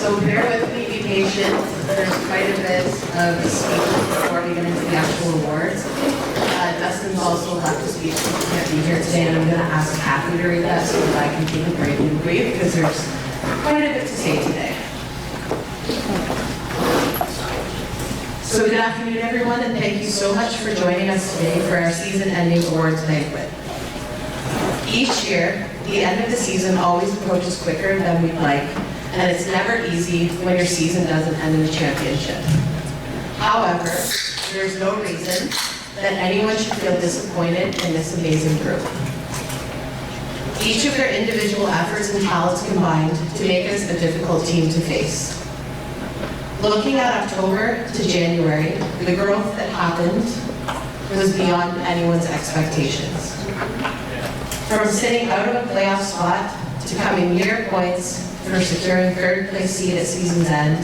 So bear with me, be patient. There's quite a bit of speaking before we get into the actual awards. Dustin's also left to speak, so he can't be here today, and I'm going to ask Kathy to read that so that I can keep it brief and brief, because there's quite a bit to say today. So good afternoon, everyone, and thank you so much for joining us today for our season-ending awards banquet. Each year, the end of the season always approaches quicker than we'd like, and it's never easy when your season doesn't end in a championship. However, there's no reason that anyone should feel disappointed in this amazing group. Each of their individual efforts and talents combined to make us a difficult team to face. Looking at October to January, the growth that happened was beyond anyone's expectations. From sitting out of a playoff spot to coming near points for securing third place seed at season's end,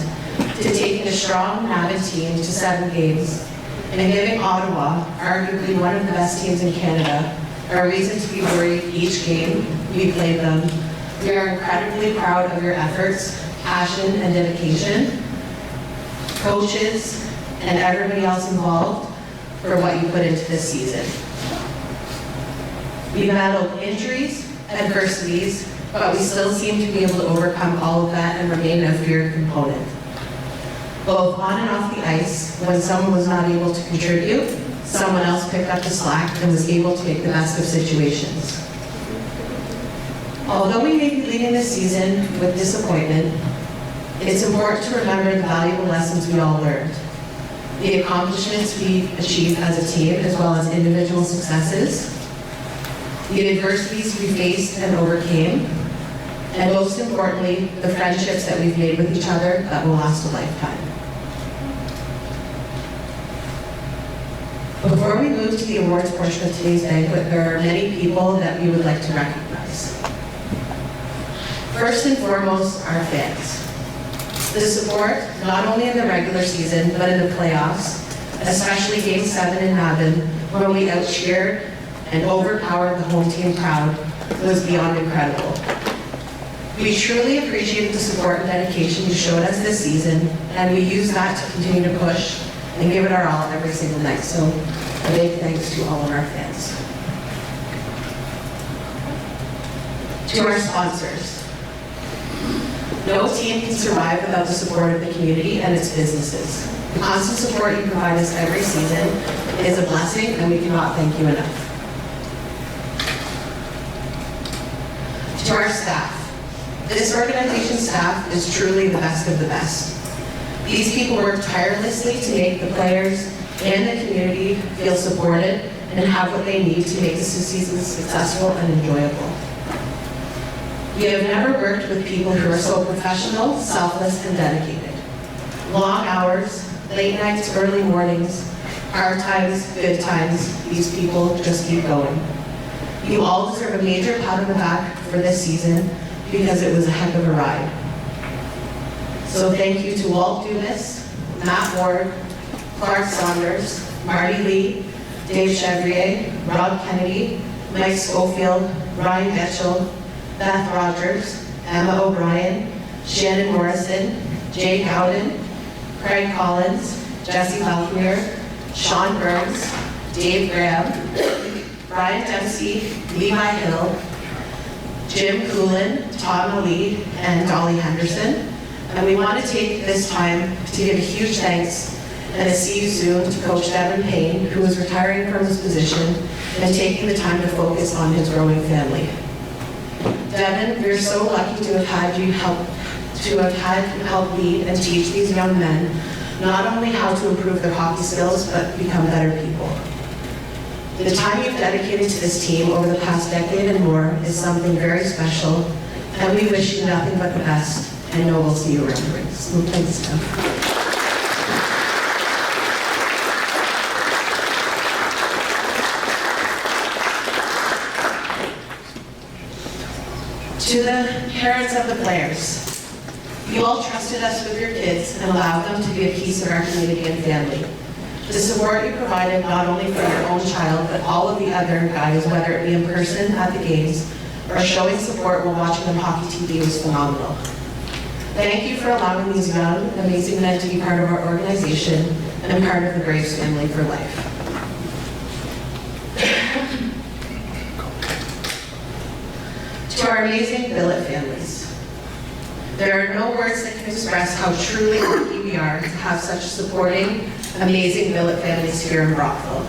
to taking a strong Navid team to 7 games, and giving Ottawa, arguably one of the best teams in Canada, a reason to be worried each game we played them. We are incredibly proud of your efforts, passion, and dedication, coaches, and everybody else involved for what you put into this season. We battled injuries, adversities, but we still seem to be able to overcome all of that and remain a feared component. Both on and off the ice, when someone was not able to contribute, someone else picked up the slack and was able to make the best of situations. Although we may be leaving this season with disappointment, it's important to remember the valuable lessons we all learned, the accomplishments we achieved as a team as well as individual successes, the adversities we faced and overcame, and most importantly, the friendships that we've made with each other that will last a lifetime. Before we move to the awards portion of today's banquet, there are many people that we would like to recognize. First and foremost, our fans. The support, not only in the regular season, but in the playoffs, especially Game 7 in Navid, where we out-cheered and overpowered the home team crowd, was beyond incredible. We truly appreciate the support and dedication you showed us this season, and we use that to continue to push and give it our all every single night. So a big thanks to all of our fans. To our sponsors. No team can survive without the support of the community and its businesses. The constant support you provide us every season is a blessing, and we cannot thank you enough. To our staff. This organization's staff is truly the best of the best. These people work tirelessly to make the players and the community feel supported and have what they need to make this season successful and enjoyable. We have never worked with people who are so professional, selfless, and dedicated. Long hours, late nights, early mornings, hard times, good times, these people just keep going. You all deserve a major pat on the back for this season because it was a heck of a ride. So thank you to Walt Dumas, Matt Ward, Clark Saunders, Marty Lee, Dave Chevrier, Rob Kennedy, Mike Schofield, Ryan Mitchell, Beth Rogers, Emma O'Brien, Shannon Morrison, Jay Cowden, Craig Collins, Jesse Belfamere, Sean Burns, Dave Graham, Brian Dempsey, Levi Hill, Jim Coolin, Tom Ali, and Dolly Henderson. And we want to take this time to give a huge thanks and a see you soon to Coach Devin Payne, who is retiring from his position and taking the time to focus on his growing family. Devin, we're so lucky to have had you help to have had help lead and teach these young men not only how to improve their hockey skills, but become better people. The time you've dedicated to this team over the past decade and more is something very special, and we wish you nothing but the best, and know we'll see you around the rings. So thanks, Tim. To the parents of the players, you all trusted us with your kids and allowed them to be a piece of our community and family. The support you provided not only for your own child, but all of the other guys, whether it be in person at the games or showing support while watching them hockey TV, was phenomenal. Thank you for allowing these young, amazing men to be part of our organization and part of the Braves family for life. To our amazing billet families, there are no words that can express how truly lucky we are to have such supporting, amazing billet families here in Brockville.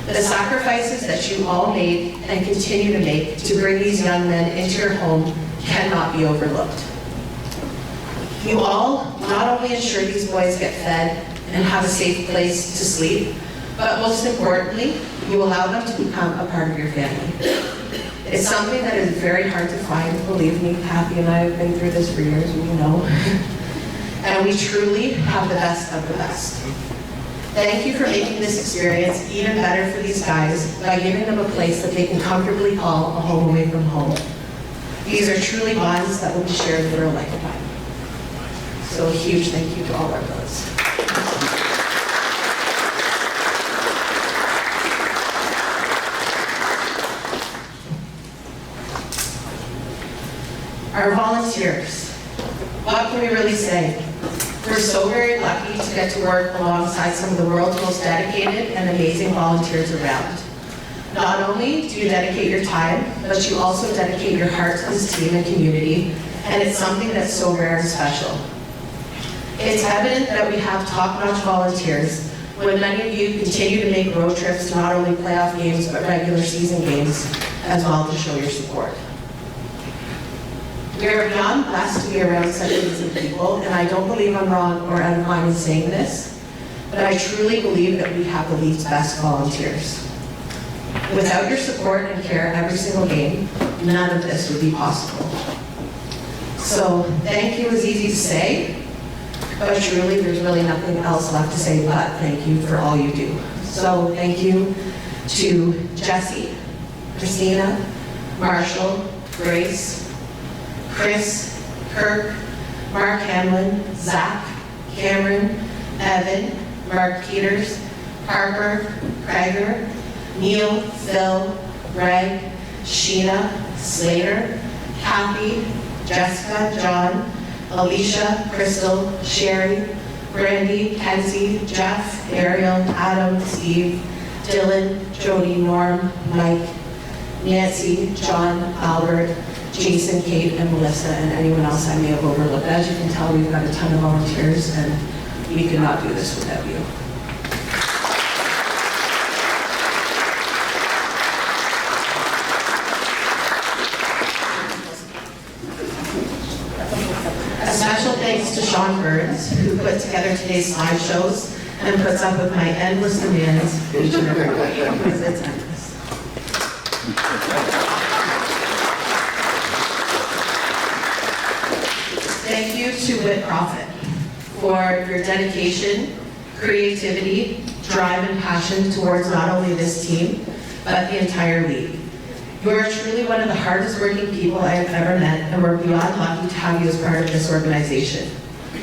The sacrifices that you all made and continue to make to bring these young men into your home cannot be overlooked. You all not only ensure these boys get fed and have a safe place to sleep, but most importantly, you allow them to become a part of your family. It's something that is very hard to find, believe me. Kathy and I have been through this for years, we know. And we truly have the best of the best. Thank you for making this experience even better for these guys by giving them a place that they can comfortably call a home away from home. These are truly bonds that will be shared for a lifetime. So a huge thank you to all our billets. Our volunteers, what can we really say? We're so very lucky to get to work alongside some of the world's most dedicated and amazing volunteers around. Not only do you dedicate your time, but you also dedicate your heart to this team and community, and it's something that's so rare and special. It's evident that we have top-notch volunteers when many of you continue to make road trips to not only playoff games, but regular season games as well to show your support. We are beyond blessed to be around such amazing people, and I don't believe I'm wrong or out of line in saying this, but I truly believe that we have the league's best volunteers. Without your support and care every single game, none of this would be possible. So thank you is easy to say, but truly there's really nothing else left to say but thank you for all you do. So thank you to Jesse, Christina, Marshall, Grace, Chris, Kirk, Mark Hamlin, Zach, Cameron, Evan, Mark Peters, Harper, Krager, Neil, Phil, Greg, Sheena, Slater, Kathy, Jessica, John, Alicia, Crystal, Sherry, Brandy, Kenzie, Jeff, Ariel, Adam, Steve, Dylan, Jody, Norm, Mike, Nancy, John, Albert, Jason, Kate, and Melissa, and anyone else I may have overlooked. As you can tell, we've got a ton of volunteers, and we could not do this without you. A special thanks to Sean Burns, who put together today's slideshows and puts up with my endless demands each and every week, because it's endless. Thank you to Whit Profit for your dedication, creativity, drive, and passion towards not only this team, but the entire league. You are truly one of the hardest working people I have ever met, and we're beyond lucky to have you as part of this organization.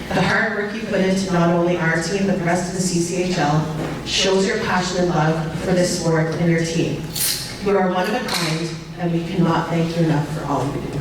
The hard work you put into not only our team, but the rest of the CCHL shows your passion and love for this sport and your team. You are one of a kind, and we cannot thank you enough for all you do.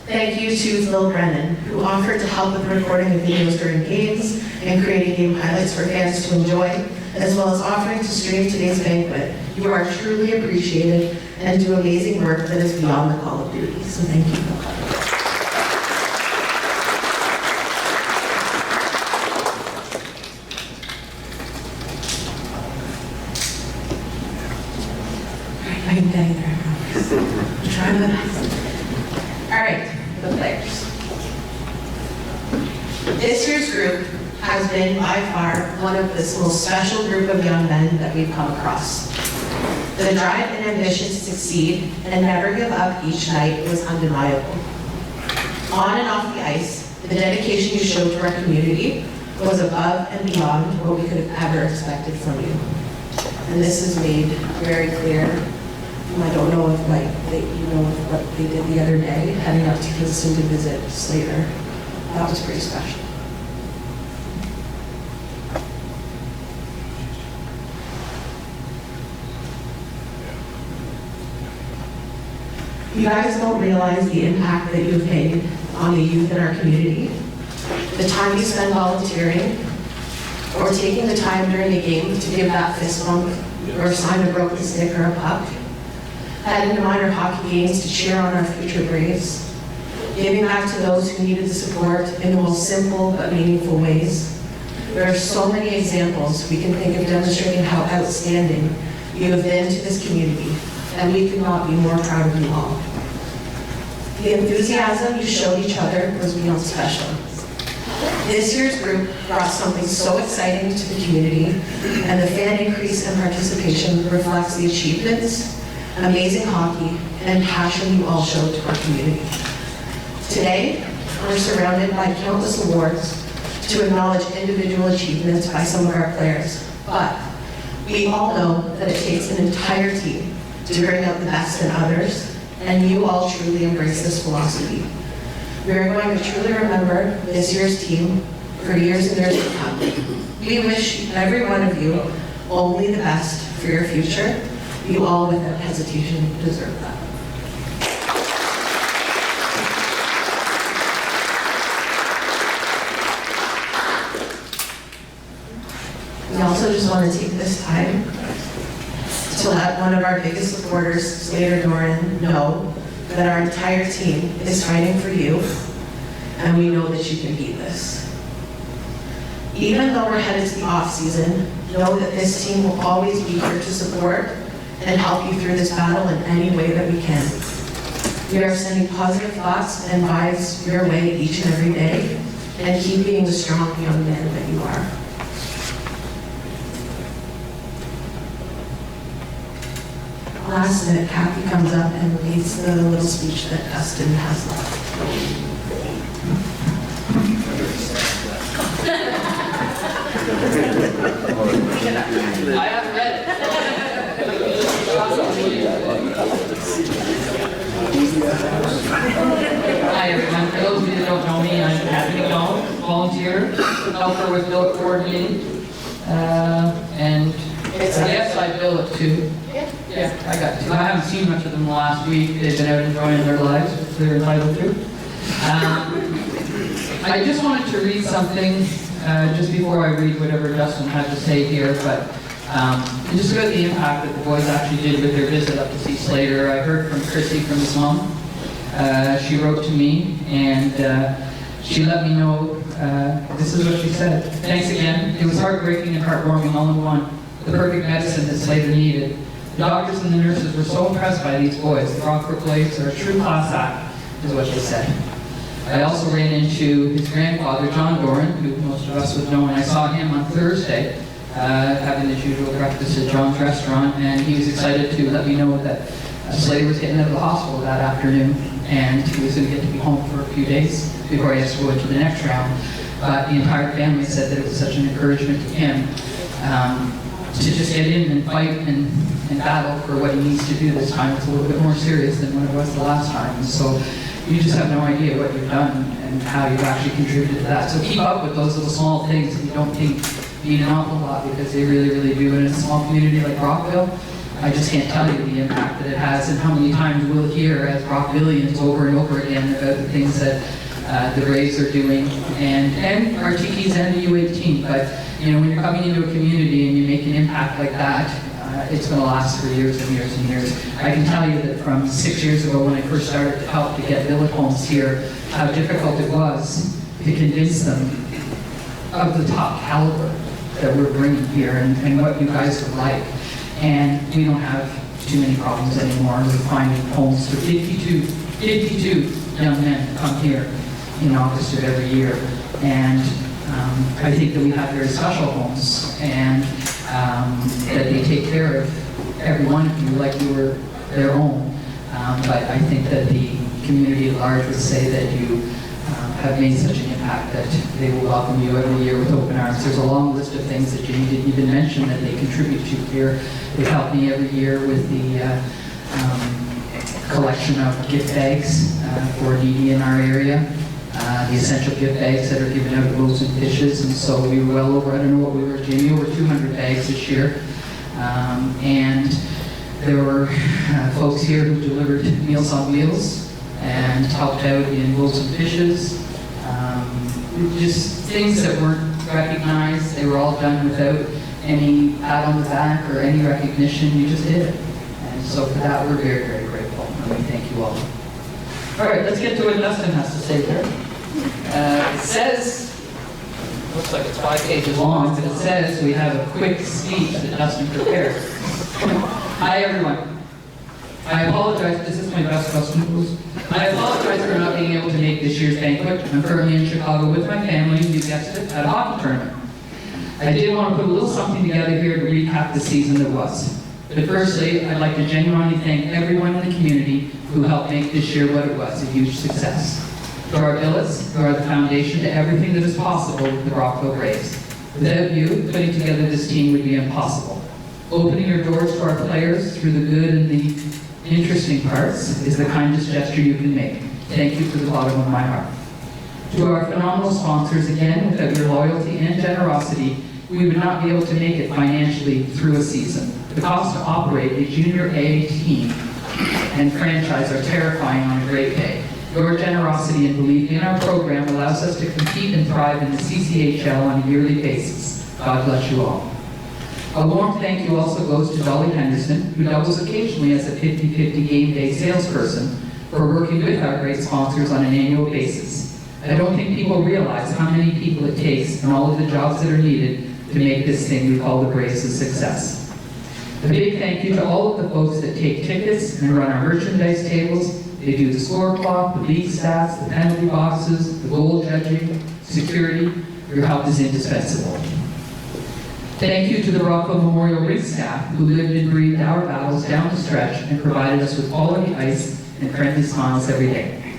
Thank you to Lil Brennan, who offered to help with the recording of videos during games and creating game highlights for fans to enjoy, as well as offering to stream today's banquet. You are truly appreciated and do amazing work that is beyond the call of duty. So thank you. I'm getting there. I'm trying to. All right, the players. This year's group has been by far one of the most special group of young men that we've come across. The drive and ambition to succeed and never give up each night was undeniable. On and off the ice, the dedication you showed to our community was above and beyond what we could have ever expected from you. And this is made very clear. I don't know if you know what they did the other day, heading up to Kingston to visit Slater. That was pretty special. You guys don't realize the impact that you've made on the youth in our community. The time you spend volunteering, or taking the time during a game to give that fist bump, or sign a broken stick or a puck, heading to minor hockey games to cheer on our future Braves, giving back to those who needed the support in the most simple but meaningful ways. There are so many examples we can think of demonstrating how outstanding you have been to this community, and we could not be more proud of you all. The enthusiasm you showed each other was beyond special. This year's group brought something so exciting to the community, and the fan increase and participation reflects the achievements, amazing hockey, and passion you all showed to our community. Today, we're surrounded by countless awards to acknowledge individual achievements by some of our players, but we all know that it takes an entire team to bring out the best in others, and you all truly embrace this philosophy. We are going to truly remember this year's team for years and years to come. We wish every one of you only the best for your future. You all, without hesitation, deserve that. We also just want to take this time to let one of our biggest supporters, Slater Doran, know that our entire team is fighting for you, and we know that you can beat this. Even though we're headed to the off-season, know that this team will always be here to support and help you through this battle in any way that we can. We are sending positive thoughts and vibes your way each and every day, and keep being the strong young man that you are. Last minute, Kathy comes up and reads the little speech that Dustin has left. I haven't read it. Hi everyone. For those of you that don't know me, I'm Kathy McDonald, volunteer, helper with Billet Coordinating, and yes, I bill it too. Yeah, I got two. I haven't seen much of them last week. They've been out enjoying their lives, which they're entitled to. I just wanted to read something just before I read whatever Dustin had to say here, but just about the impact that the boys actually did with their visit up to see Slater. I heard from Chrissy, from his mom. She wrote to me, and she let me know, this is what she said. Thanks again. It was heartbreaking and heartwarming all in one. The perfect medicine that Slater needed. The doctors and the nurses were so impressed by these boys. The Broackville Braves are a true class act, is what they said. I also ran into his grandfather, John Doran, who most of us would know, and I saw him on Thursday having his usual breakfast at John's restaurant, and he was excited to let me know that Slater was getting out of the hospital that afternoon, and he was going to get to be home for a few days before he has to go into the next round. But the entire family said that it was such an encouragement to him to just get in and fight and battle for what he needs to do this time. It's a little bit more serious than what it was the last time. And so you just have no idea what you've done and how you've actually contributed to that. So keep up with those little small things that you don't think mean an awful lot, because they really, really do. And in a small community like Brockville, I just can't tell you the impact that it has, and how many times we'll hear as Brockvillians over and over again about the things that the Braves are doing, and our Tikis and the U18. But you know, when you're coming into a community and you make an impact like that, it's going to last for years and years and years. I can tell you that from 6 years ago, when I first started to help to get billet homes here, how difficult it was to convince them of the top caliber that we're bringing here, and what you guys are like. And we don't have too many problems anymore. We're finding homes for 52 young men come here in August of every year. And I think that we have very special homes, and that they take care of every one of you like you were their own. But I think that the community at large would say that you have made such an impact that they will welcome you every year with open arms. There's a long list of things that Jenny didn't even mention that they contribute to here. They help me every year with the collection of gift bags for needy in our area. The essential gift bags that are given out at Boats and Fishes, and so we were well over, I don't know what we were, Jamie, over 200 bags this year. And there were folks here who delivered Meals on Wheels and helped out in Boats and Fishes. Just things that weren't recognized. They were all done without any pat on the back or any recognition. You just did it. And so for that, we're very, very grateful, and we thank you all. All right, let's get to what Dustin has to say here. It says, looks like it's 5 pages long, but it says we have a quick speech that Dustin prepared. Hi, everyone. I apologize, this is my best Dustin rules. I apologize for not being able to make this year's banquet. I'm currently in Chicago with my family, you guessed it, at a hockey tournament. I did want to put a little something together here to recap the season that was. But firstly, I'd like to genuinely thank everyone in the community who helped make this year what it was, a huge success. To our billets, who are the foundation to everything that is possible with the Broackville Braves. Without you, putting together this team would be impossible. Opening your doors to our players through the good and the interesting parts is the kindest gesture you can make. Thank you from the bottom of my heart. To our phenomenal sponsors, again, without your loyalty and generosity, we would not be able to make it financially through a season. The cost to operate a junior A team and franchise are terrifying on a great day. Your generosity and belief in our program allows us to compete and thrive in the CCHL on a yearly basis. God bless you all. A warm thank you also goes to Dolly Henderson, who doubles occasionally as a 50-50 game day salesperson, for working with our great sponsors on an annual basis. I don't think people realize how many people it takes and all of the jobs that are needed to make this thing we call the Braves a success. A big thank you to all of the folks that take tickets and run our merchandise tables. They do the score clock, the league stats, the penalty boxes, the goal judging, security. Your help is indispensable. Thank you to the Brockville Memorial Rink staff who lived and breathed our battles down the stretch and provided us with quality ice and friendly smiles every day.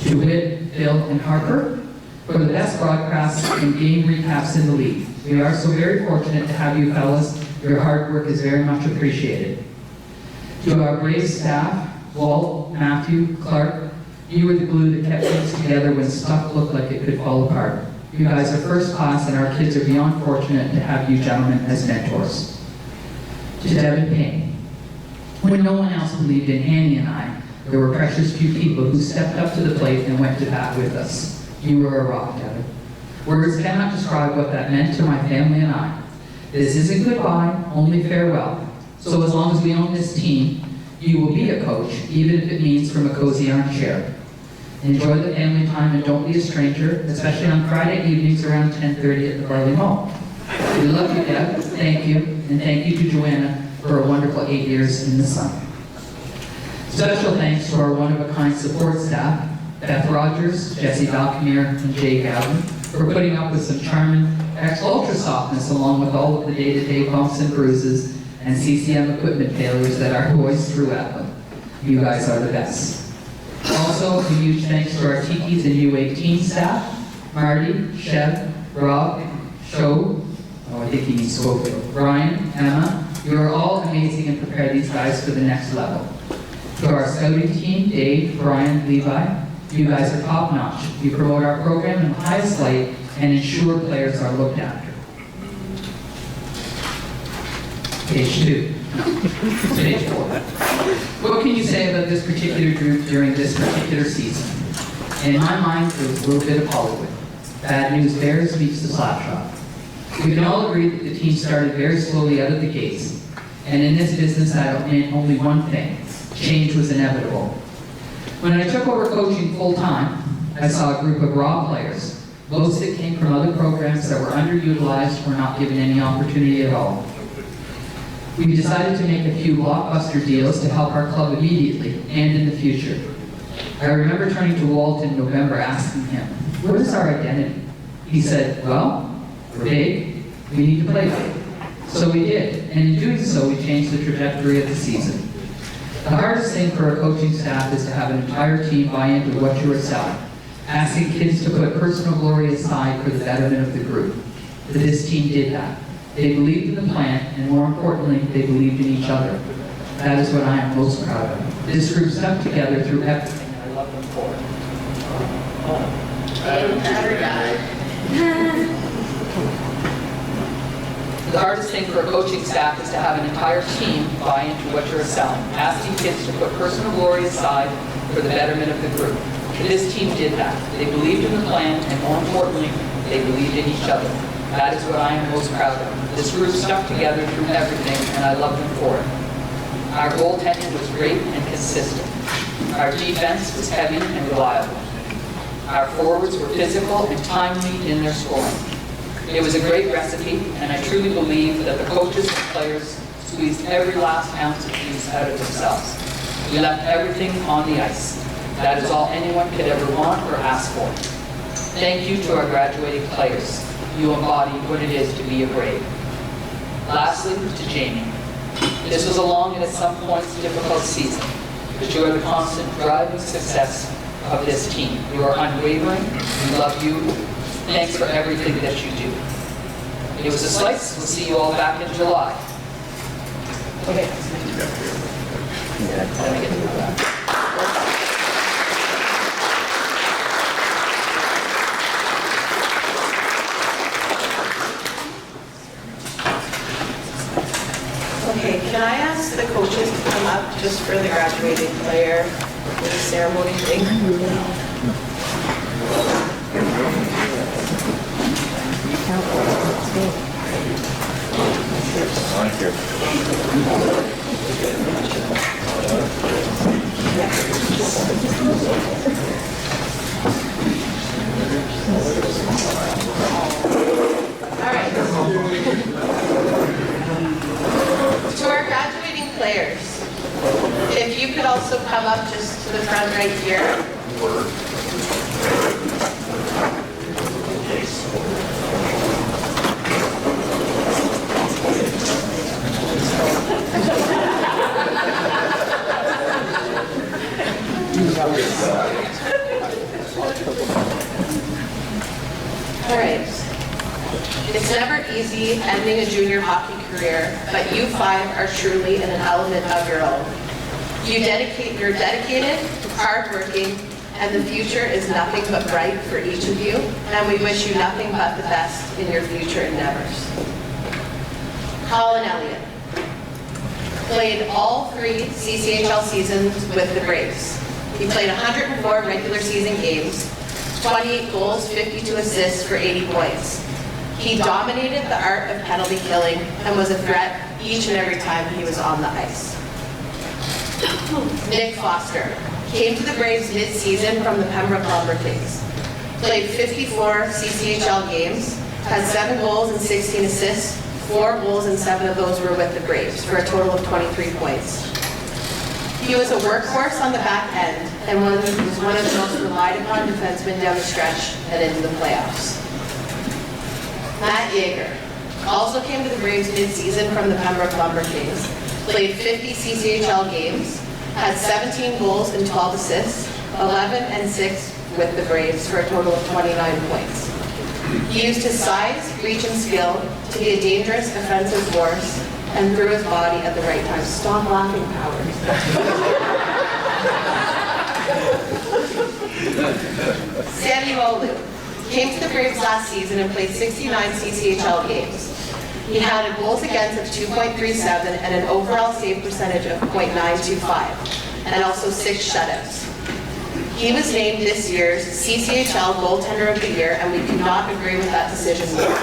To Whit, Bill, and Harper for the best broadcasts and game recaps in the league. We are so very fortunate to have you fellas. Your hard work is very much appreciated. To our Braves staff, Walt, Matthew, Clark, you were the glue that kept things together when stuff looked like it could fall apart. You guys are first class, and our kids are beyond fortunate to have you gentlemen as mentors. To Devin Payne, when no one else believed in Annie and I, there were precious few people who stepped up to the plate and went to bat with us. You were a rock, Devin. Words cannot describe what that meant to my family and I. This isn't goodbye, only farewell. So as long as we own this team, you will be a coach, even if it means from a cozy armchair. Enjoy the family time and don't be a stranger, especially on Friday evenings around 10:30 at the Barley Mall. We love you, Deb. Thank you. And thank you to Joanna for a wonderful 8 years in the sun. Special thanks to our one-of-a-kind support staff, Beth Rogers, Jesse Valkamir, and Jay Gavin, for putting up with some charming ultra softness along with all of the day-to-day bumps and bruises and CCM equipment failures that our boys threw at them. You guys are the best. Also, a huge thanks to our Tiki's and U18 staff, Marty, Chev, Rob, Sho, I think he means Schofield, Brian, Emma. You are all amazing and prepare these guys for the next level. To our scouting team, Dave, Brian, Levi, you guys are top notch. You promote our program in the highest light and ensure players are looked after. Page 2. Page 4. What can you say about this particular group during this particular season? In my mind, it was a little bit of Hollywood. Bad news bears meets the slapshot. We can all agree that the team started very slowly out of the gates. And in this business, that meant only one thing. Change was inevitable. When I took over coaching full-time, I saw a group of raw players, most that came from other programs that were underutilized or not given any opportunity at all. We decided to make a few blockbuster deals to help our club immediately and in the future. I remember turning to Walt in November asking him, what is our identity? He said, well, we're big, we need to play big. So we did, and in doing so, we changed the trajectory of the season. The hardest thing for a coaching staff is to have an entire team buy into what you are selling, asking kids to put personal glory aside for the betterment of the group. But this team did that. They believed in the plan, and more importantly, they believed in each other. That is what I am most proud of. This group stuck together through everything, and I love them for it. The hardest thing for a coaching staff is to have an entire team buy into what you're selling, asking kids to put personal glory aside for the betterment of the group. This team did that. They believed in the plan, and more importantly, they believed in each other. That is what I am most proud of. This group stuck together through everything, and I love them for it. Our goaltending was great and consistent. Our defense was heavy and reliable. Our forwards were physical and timely in their scoring. It was a great recipe, and I truly believe that the coaches and players squeezed every last ounce of juice out of themselves. We left everything on the ice. That is all anyone could ever want or ask for. Thank you to our graduating players. You embody what it is to be a Brave. Lastly, to Jamie. This was a long and at some points difficult season, but you are the constant driving success of this team. You are unwavering. We love you. Thanks for everything that you do. It was a slice. We'll see you all back in July. Okay. Okay, can I ask the coaches to come up just for the graduating player ceremony thing? Thank you. All right. To our graduating players, if you could also come up just to the front right here. All right. It's never easy ending a junior hockey career, but you five are truly in an element of your own. You're dedicated, hardworking, and the future is nothing but bright for each of you, and we wish you nothing but the best in your future endeavors. Colin Elliott played all 3 CCHL seasons with the Braves. He played 104 regular season games, 28 goals, 52 assists for 80 points. He dominated the art of penalty killing and was a threat each and every time he was on the ice. Nick Foster came to the Braves mid-season from the Pembroke Lumber Kings. Played 54 CCHL games, had 7 goals and 16 assists, 4 goals and 7 of those were with the Braves for a total of 23 points. He was a workhorse on the back end and was one of the most relied upon defensemen down the stretch and into the playoffs. Matt Yeager also came to the Braves mid-season from the Pembroke Lumber Kings. Played 50 CCHL games, had 17 goals and 12 assists, 11 and 6 with the Braves for a total of 29 points. He used his size, reach, and skill to be a dangerous offensive force and threw his body at the right time. Stop laughing, Powers. Sammy Olu came to the Braves last season and played 69 CCHL games. He had a goals against of 2.37 and an overall save percentage of .925, and also 6 shutouts. He was named this year's CCHL Goaltender of the Year, and we could not agree with that decision more.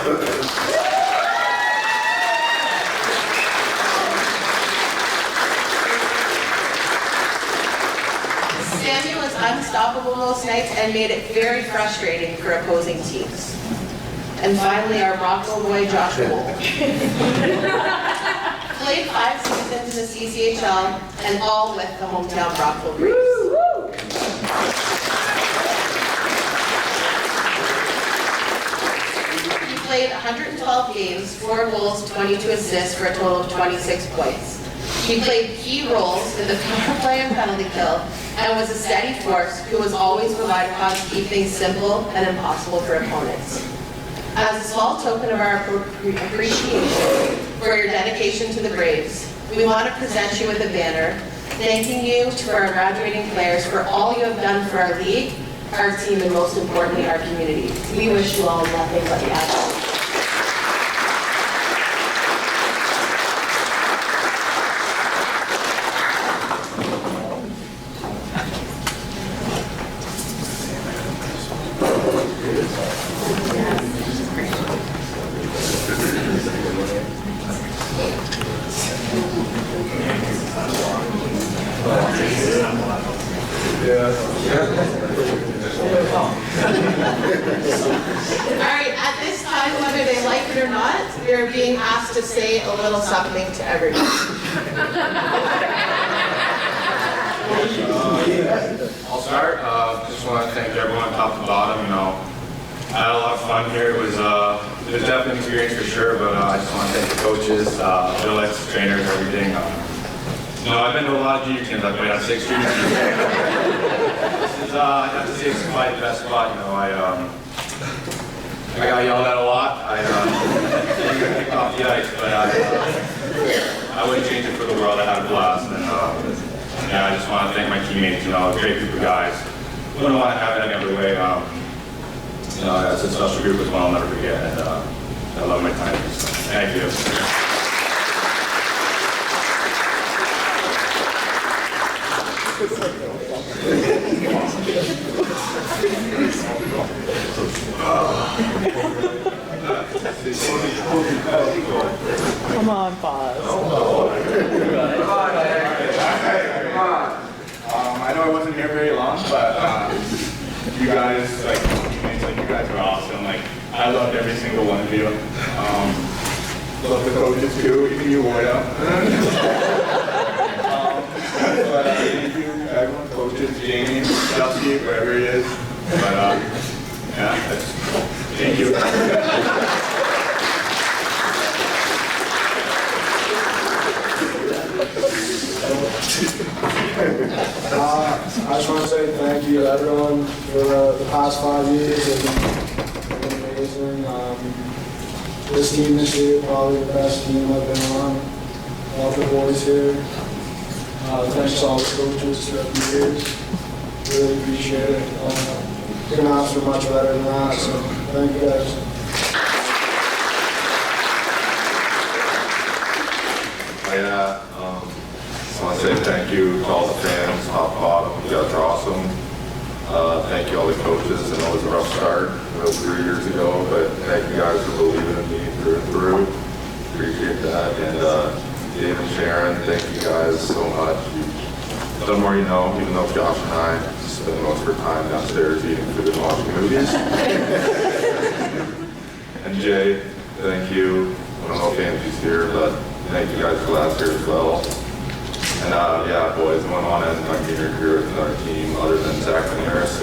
Sammy was unstoppable most nights and made it very frustrating for opposing teams. And finally, our Brockville boy, Josh Wool. played 5 seasons in the CCHL, and all with the hometown Brockville Braves. He played 112 games, 4 goals, 22 assists for a total of 26 points. He played key roles in the power play and penalty kill, and was a steady force who was always relied upon to keep things simple and impossible for opponents. As a small token of our appreciation for your dedication to the Braves, we want to present you with a banner thanking you to our graduating players for all you have done for our league, our team, and most importantly, our community. We wish you all nothing but the best. Alright, at this time, whether they like it or not, they're being asked to say a little something to everyone. I'll start. Just want to thank everyone top to bottom. I had a lot of fun here. It was definitely an experience for sure, but I just want to thank the coaches, village, trainers, everything. I've been to a lot of junior teams. I've played on 6 junior teams. This is, I have to say, it's probably the best spot. I got yelled at a lot. I didn't get kicked off the ice, but I wouldn't change it for the world. I had a blast, and yeah, I just want to thank my teammates. A great group of guys. Wouldn't want to have it any other way. It's a special group as well. I'll never forget, and I love my time. So, thank you. Come on, pause. I know I wasn't here very long, but you guys, you guys are awesome. I loved every single one of you. Love the coaches too, even you, Woya. But thank you, everyone, coaches, Jamie, Chelsea, wherever he is. But yeah, thank you. I just want to say thank you to everyone for the past 5 years. It's been amazing. This team this year, probably the best team I've been on. Love the boys here. Thanks to all the coaches throughout the years. Really appreciate it. Couldn't ask for much better than that, so thank you guys. I want to say thank you to all the fans, top to bottom. You guys are awesome. Thank you all the coaches. I know it was a rough start 3 years ago, but thank you guys for believing in me through and through. Appreciate that. And Dave and Sharon, thank you guys so much. You've done more, even though Josh and I spend most of our time downstairs eating food and watching movies. And Jay, thank you. I don't know if Angie's here, but thank you guys for last year as well. And yeah, boys, I went on and my junior career with another team other than Zach and Harris.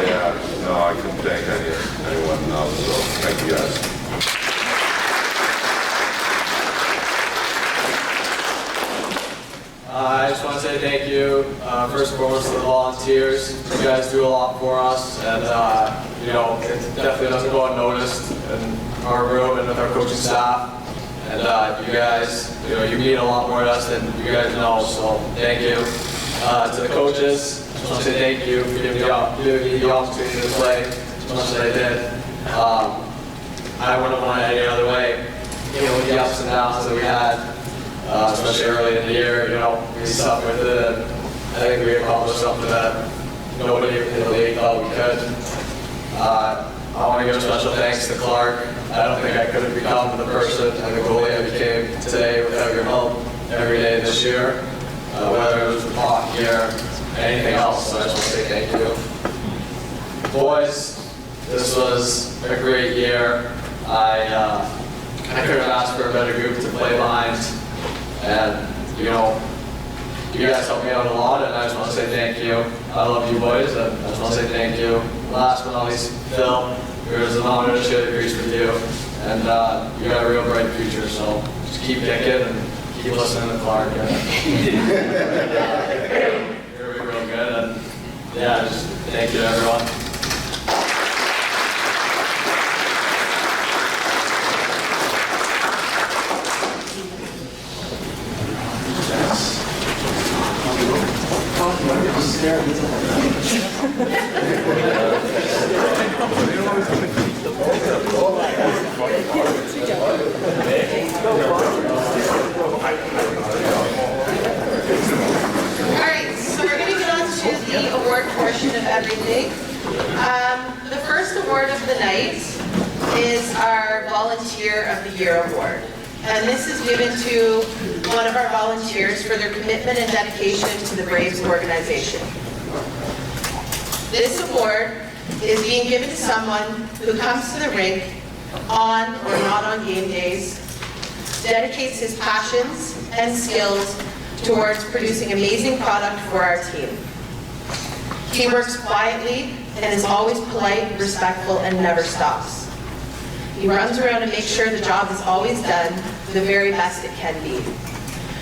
Yeah, no, I couldn't thank anyone else, so thank you guys. I just want to say thank you, first and foremost, to the volunteers. You guys do a lot for us, and it definitely doesn't go unnoticed in our room and with our coaching staff. And you guys, you mean a lot more to us than you guys know, so thank you. To the coaches, just want to say thank you for giving me the opportunity to play as much as I did. I wouldn't want it any other way. With the ups and downs that we had, especially early in the year, we stuck with it, and I think we accomplished something that nobody in the league thought we could. I want to give a special thanks to Clark. I don't think I could have become the person and the goalie I became today without your help every day this year, whether it was the hockey or anything else. So I just want to say thank you. Boys, this was a great year. I couldn't have asked for a better group to play behind, and you know, you guys helped me out a lot, and I just want to say thank you. I love you boys, and I just want to say thank you. Last but not least, Phil, it was an honor to share the crease with you, and you got a real bright future, so just keep kicking and keep listening to Clark. You're real good, and yeah, just thank you to everyone. Alright, so we're going to get on to the award portion of everything. The first award of the night is our Volunteer of the Year award. And this is given to one of our volunteers for their commitment and dedication to the Braves organization. This award is being given to someone who comes to the rink on or not on game days, dedicates his passions and skills towards producing amazing product for our team. He works quietly and is always polite, respectful, and never stops. He runs around and makes sure the job is always done the very best it can be.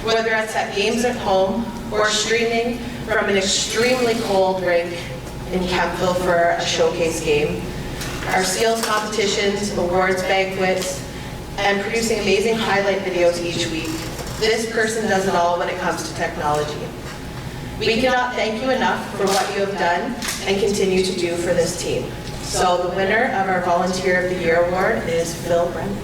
Whether it's at games at home or streaming from an extremely cold rink in Kempville for a showcase game, our skills competitions, awards banquets, and producing amazing highlight videos each week. This person does it all when it comes to technology. We cannot thank you enough for what you have done and continue to do for this team. So the winner of our Volunteer of the Year award is Phil Brennan.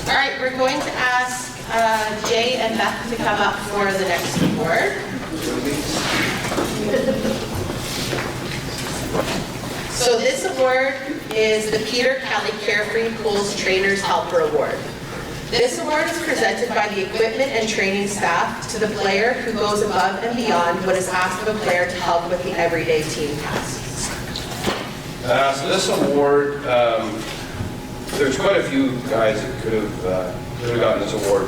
All right, we're going to ask Jay and Beth to come up for the next award. So this award is the Peter Kelly Carefree Pools Trainers Helper Award. This award is presented by the equipment and training staff to the player who goes above and beyond what is asked of a player to help with the everyday team tasks. So this award, there's quite a few guys that could have gotten this award.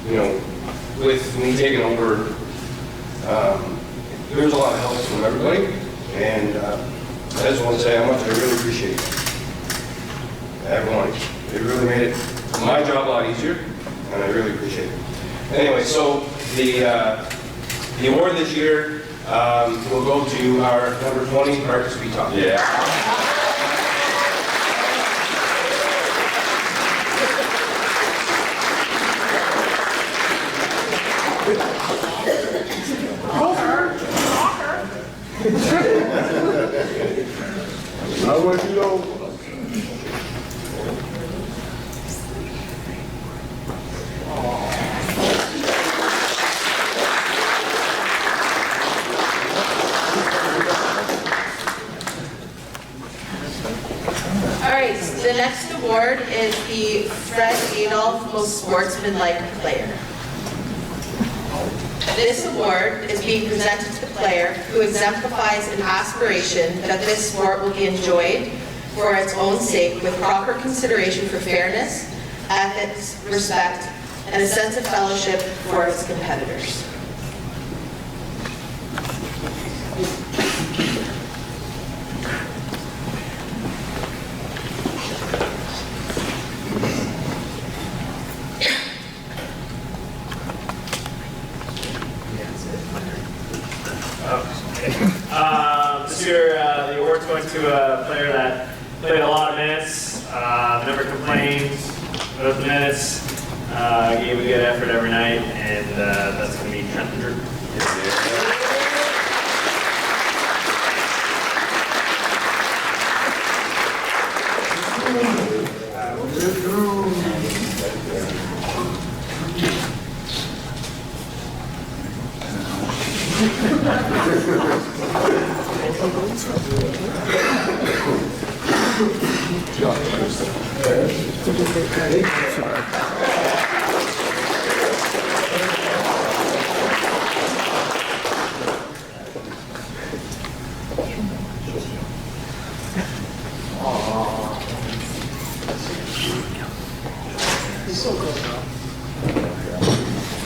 You know, with me taking over, there's a lot of help from everybody, and I just want to say how much I really appreciate everyone. It really made my job a lot easier, and I really appreciate it. Anyway, so the award this year will go to our number 20, Marcus Beaton. Yeah. I want you to know. All right, the next award is the Fred Adolph Most Sportsmanlike Player. This award is being presented to the player who exemplifies an aspiration that this sport will be enjoyed for its own sake with proper consideration for fairness, ethics, respect, and a sense of fellowship for its competitors. This year, the award's going to a player that played a lot of minutes, never complained about the minutes, gave a good effort every night, and that's going to be Trenton Drew. All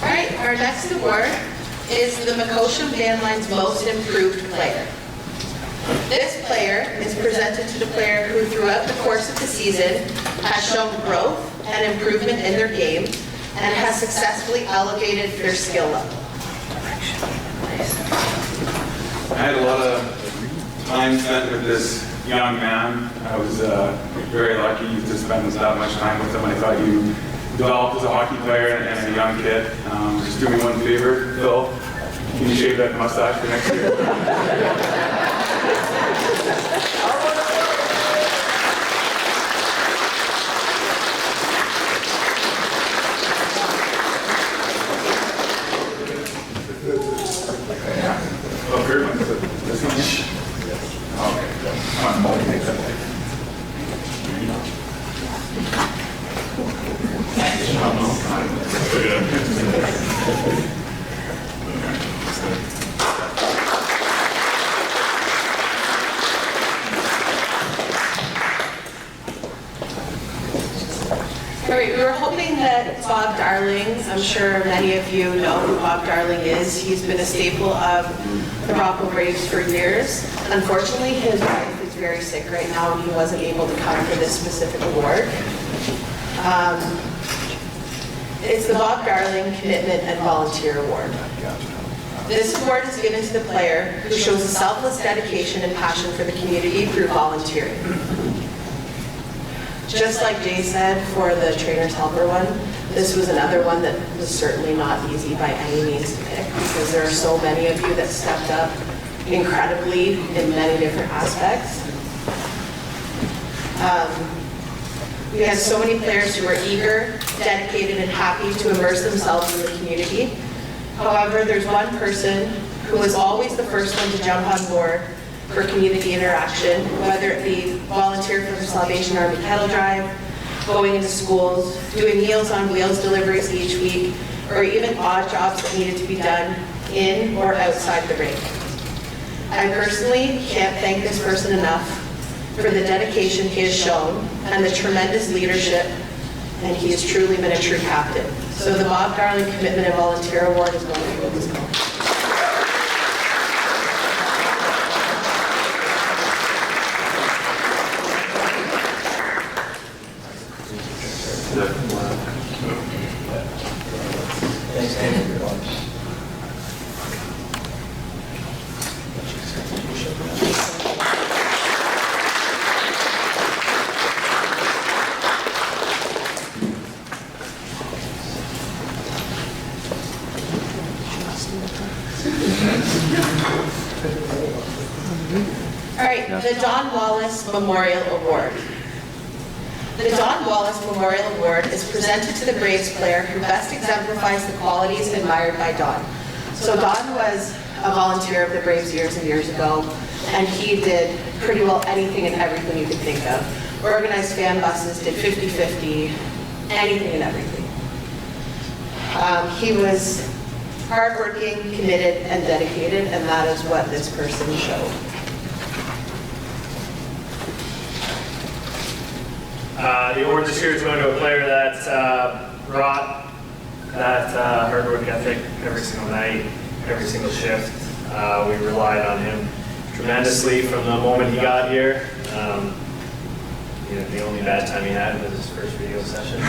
right, our next award is the Macosham Van Line's Most Improved Player. This player is presented to the player who throughout the course of the season has shown growth and improvement in their game and has successfully elevated their skill level. I had a lot of time spent with this young man. I was very lucky to spend that much time with him. I thought you developed as a hockey player and a young kid. Just do me one favor, Phil. Can you shave that mustache for next year? Oh, here, this one? Okay. Come on, take that. All right, we were hoping that Bob Darling, I'm sure many of you know who Bob Darling is. He's been a staple of the Broackville Braves for years. Unfortunately, his wife is very sick right now and he wasn't able to come for this specific award. It's the Bob Darling Commitment and Volunteer Award. This award is given to the player who shows a selfless dedication and passion for the community through volunteering. Just like Jay said for the trainer's helper one, this was another one that was certainly not easy by any means to pick because there are so many of you that stepped up incredibly in many different aspects. We had so many players who were eager, dedicated, and happy to immerse themselves in the community. However, there's one person who was always the first one to jump on board for community interaction, whether it be volunteer for the Salvation Army Kettle Drive, going into schools, doing Meals on Wheels deliveries each week, or even odd jobs that needed to be done in or outside the rink. I personally can't thank this person enough for the dedication he has shown and the tremendous leadership, and he has truly been a true captain. So the Bob Darling Commitment and Volunteer Award is going to go to this moment. All right, the Don Wallace Memorial Award. The Don Wallace Memorial Award is presented to the Braves player who best exemplifies the qualities admired by Don. So Don was a volunteer of the Braves years and years ago, and he did pretty well anything and everything you could think of. Organized fan buses, did 50-50, anything and everything. He was hardworking, committed, and dedicated, and that is what this person showed. The award this year is going to a player that brought that hard work ethic every single night, every single shift. We relied on him tremendously from the moment he got here. The only bad time he had was his first video session.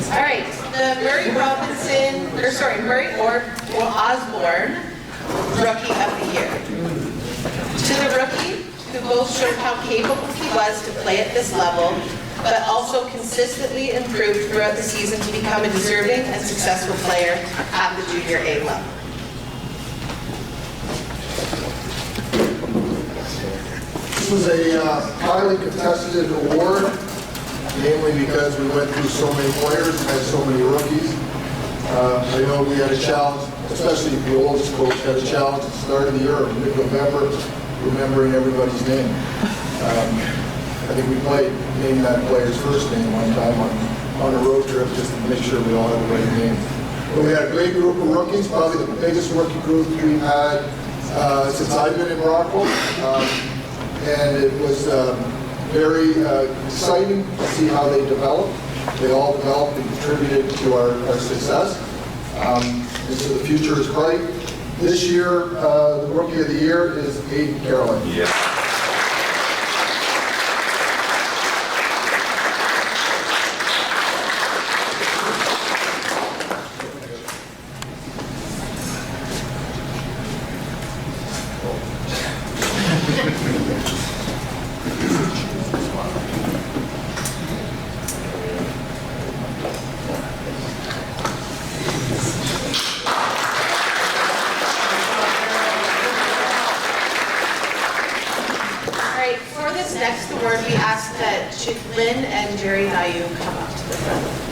All right, the Murray Osborne Rookie of the Year. To the rookie, who both showed how capable he was to play at this level, but also consistently improved throughout the season to become a deserving and successful player at the Junior A level. This was a highly contested award, mainly because we went through so many players and had so many rookies. I know we had a challenge, especially the oldest coach had a challenge at the start of the year, mid-November, remembering everybody's name. I think we played, named that player's first name one time on a road trip just to make sure we all had the right name. But we had a great group of rookies, probably the biggest rookie group we've had since I've been in Brockville. And it was very exciting to see how they developed. They all developed and contributed to our success. And so the future is bright. This year, the Rookie of the Year is Aiden Caroline. Yeah. For this next award, we ask that Lynn and Jerry Dayu come up to the front.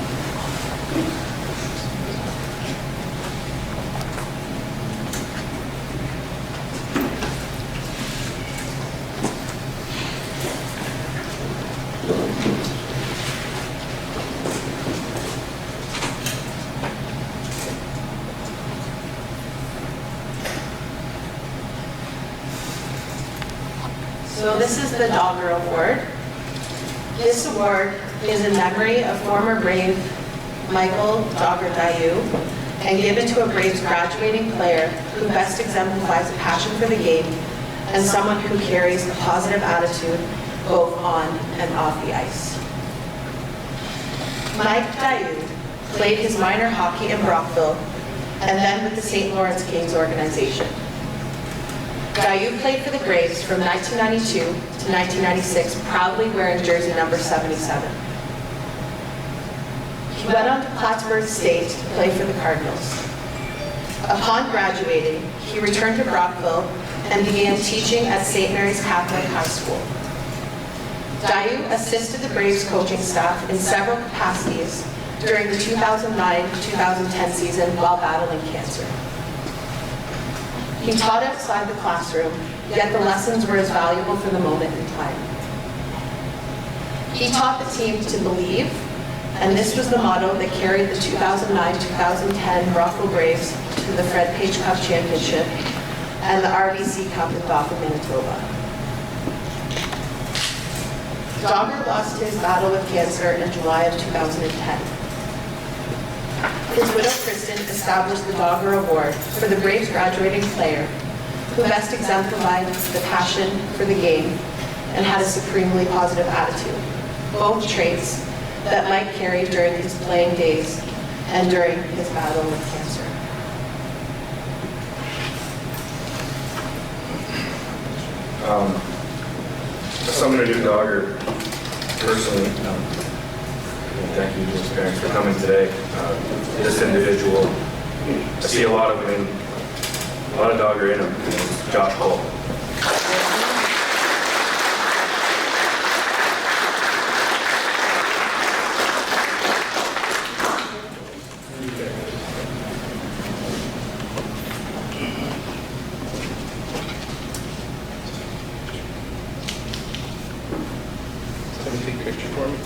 So this is the Dogger Award. This award is in memory of former Brave Michael Dogger Dayu and given to a Braves graduating player who best exemplifies a passion for the game and someone who carries a positive attitude both on and off the ice. Mike Dayu played his minor hockey in Brockville and then with the St. Lawrence Kings organization. Dayu played for the Braves from 1992 to 1996, proudly wearing jersey number 77. He went on to Plattsburgh State to play for the Cardinals. Upon graduating, he returned to Brockville and began teaching at St. Mary's Catholic High School. Dayu assisted the Braves coaching staff in several capacities during the 2009-2010 season while battling cancer. He taught outside the classroom, yet the lessons were as valuable for the moment in time. He taught the team to believe, and this was the motto that carried the 2009-2010 Brockville Braves to the Fred Page Cup Championship and the RBC Cup in Brockville, Manitoba. Dogger lost his battle with cancer in July of 2010. His widow, Kristen, established the Dogger Award for the Braves graduating player who best exemplified the passion for the game and had a supremely positive attitude, both traits that Mike carried during his playing days and during his battle with cancer. As someone who knew Dogger personally, thank you to his parents for coming today. This individual, I see a lot of Dogger in him. It's Josh Cole. Take a picture for me.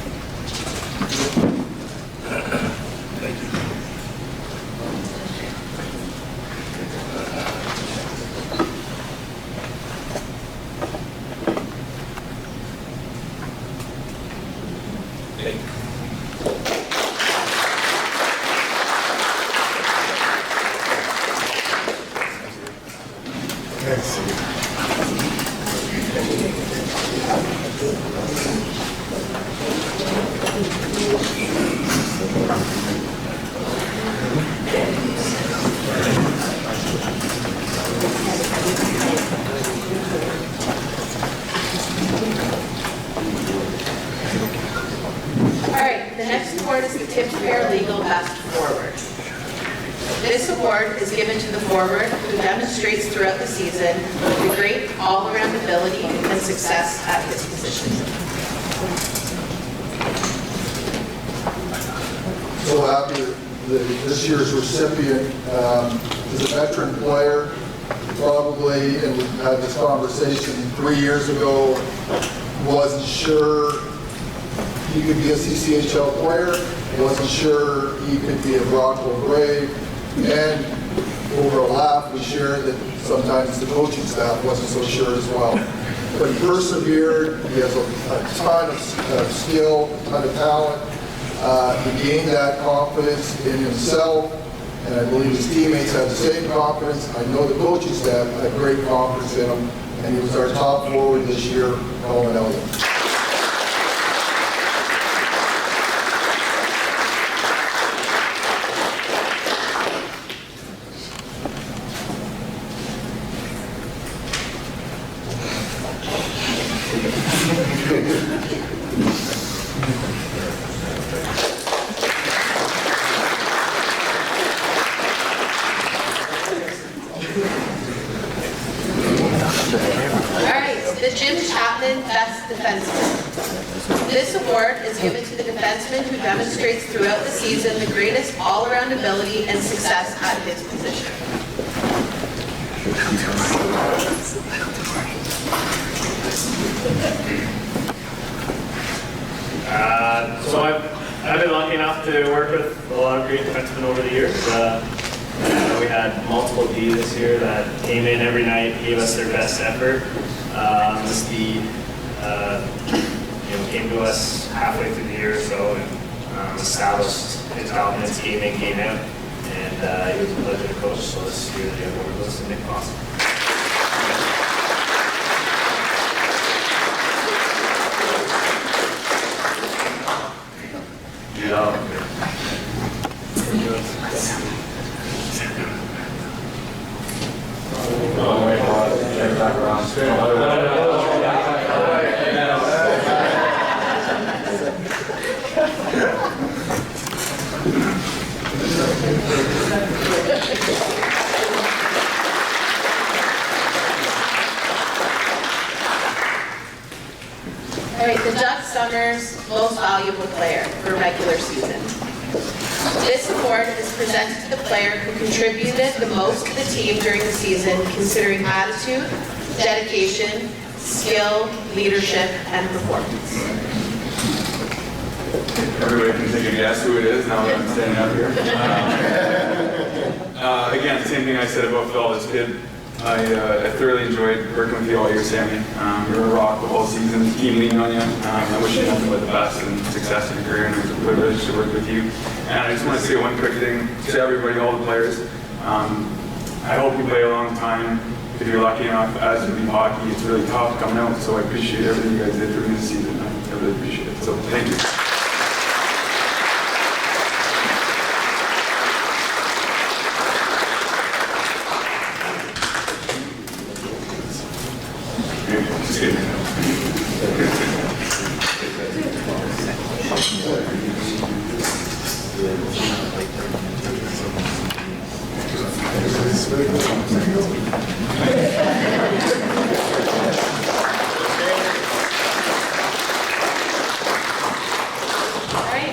Thank you. tipped paralegal best forward. This award is given to the forward who demonstrates throughout the season the great all-around ability and success at his position. So happy that this year's recipient is a veteran player, probably, and we had this conversation 3 years ago, wasn't sure he could be a CCHL player, wasn't sure he could be a Broackville Brave, and over a laugh we shared that sometimes the coaching staff wasn't so sure as well. But he persevered, he has a ton of skill, a ton of talent. He gained that confidence in himself, and I believe his teammates had the same confidence. I know the coaching staff had great confidence in him, and he was our top forward this year, Colin Elliott. This award is given to the defenseman who demonstrates throughout the season the greatest all-around ability and success at his position. So I've been lucky enough to work with a lot of great defensemen over the years. We had multiple D this year that came in every night, gave us their best effort. Steve came to us halfway through the year or so and established his dominance game in, game out. And he was a pleasure to coach, so this year the award goes to Nick Foster. All right, the Doug Summers Most Valuable Player for regular season. This award is presented to the player who contributed the most to the team during the season, considering attitude, dedication, skill, leadership, and performance. Everybody can take a guess who it is now that I'm standing up here. Again, same thing I said about Phil as a kid. I thoroughly enjoyed working with you all year, Sammy. You were a rock the whole season. Team leaned on you. I wish you nothing but the best and success in your career, and it was a privilege to work with you. And I just want to say one quick thing to everybody, all the players. I hope you play a long time. If you're lucky enough, as you leave hockey, it's really tough coming out. So I appreciate everything you guys did during the season. I really appreciate it. So thank you.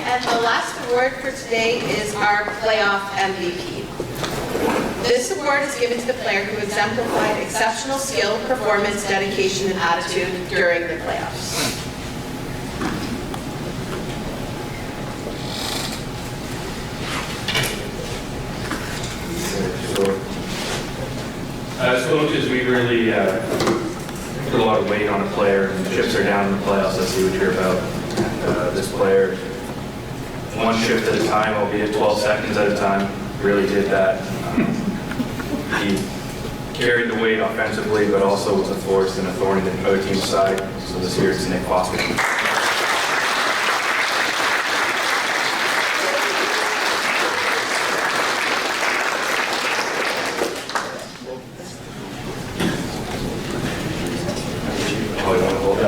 And the last award for today is our playoff MVP. This award is given to the player who exemplified exceptional skill, performance, dedication, and attitude during the playoffs. As coaches, we really put a lot of weight on a player. When the chips are down in the playoffs, let's see what you're about. This player, one shift at a time, albeit 12 seconds at a time, really did that. He carried the weight offensively, but also was a force and a thorn in the other team's side. So this year it's Nick Foster.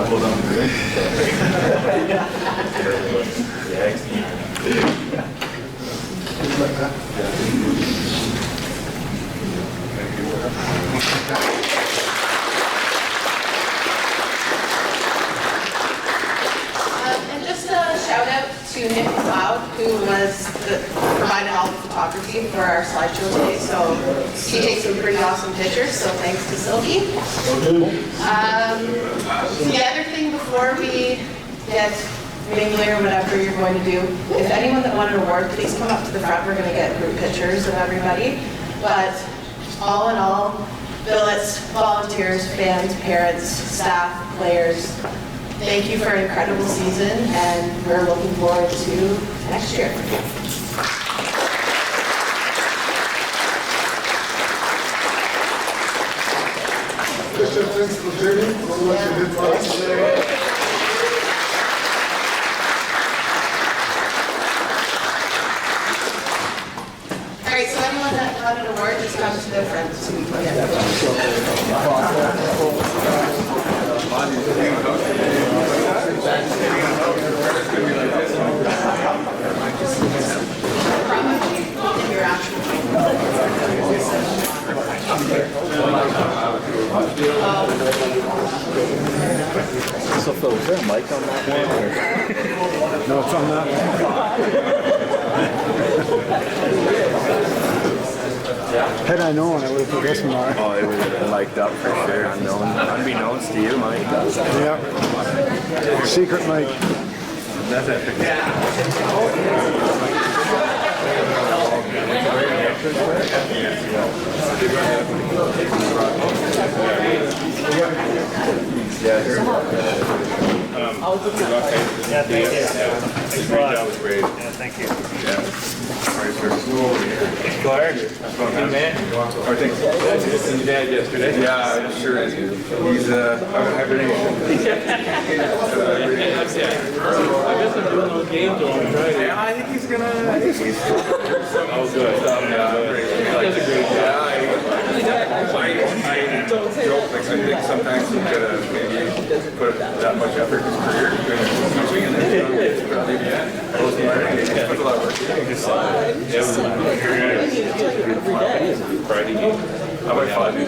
Hold on. And just a shout out to Nick McLeod, who provided all the photography for our slideshow today. So he takes some pretty awesome pictures, so thanks to Sylvie. The other thing before we get mingling or whatever you're going to do, if anyone that won an award, please come up to the front. We're going to get group pictures of everybody. But all in all, billets, volunteers, fans, parents, staff, players, thank you for an incredible season, and we're looking forward to next year. Christian, thanks for journey, for what you did for us. All right, so anyone that got an award, just come to the front so we can get your actual. So Phil, is there a mic on that one? No, it's on that one. Had I known, I would have put this one on. Oh, it would have been mic'd up for sure. Unbeknownst to you, Mike. Yeah. Secret mic. That's epic. Yeah, thank you. That was great. Yeah, thank you. Clark, man. Your dad yesterday? Yeah, it sure is. He's on hibernation. I guess I'm doing those games on Friday. Yeah, I think he's gonna. He's Oh, good. he does a great job. I joke, like, I think sometimes he could have maybe put that much effort in his career doing coaching, and then it's probably put a lot of work. Friday game. How about Fozzie?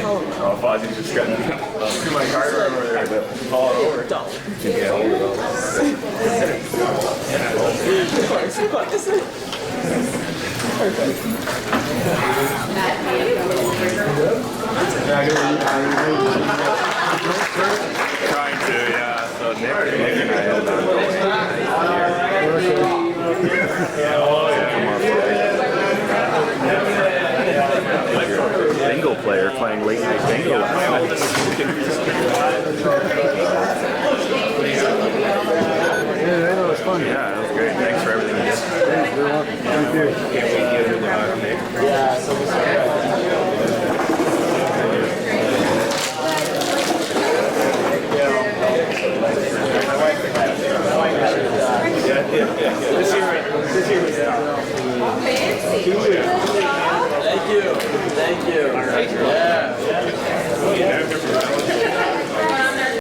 Oh, Fozzie's just got to my car over there, but haul it over. Yeah, trying to, yeah. So Nick and I had Bingo player playing late night bingo last night. Yeah, that was fun. Yeah, that was great. Thanks for everything you did. Thank you. Can't wait to get into Nick. Yeah, so Thank you. Yeah.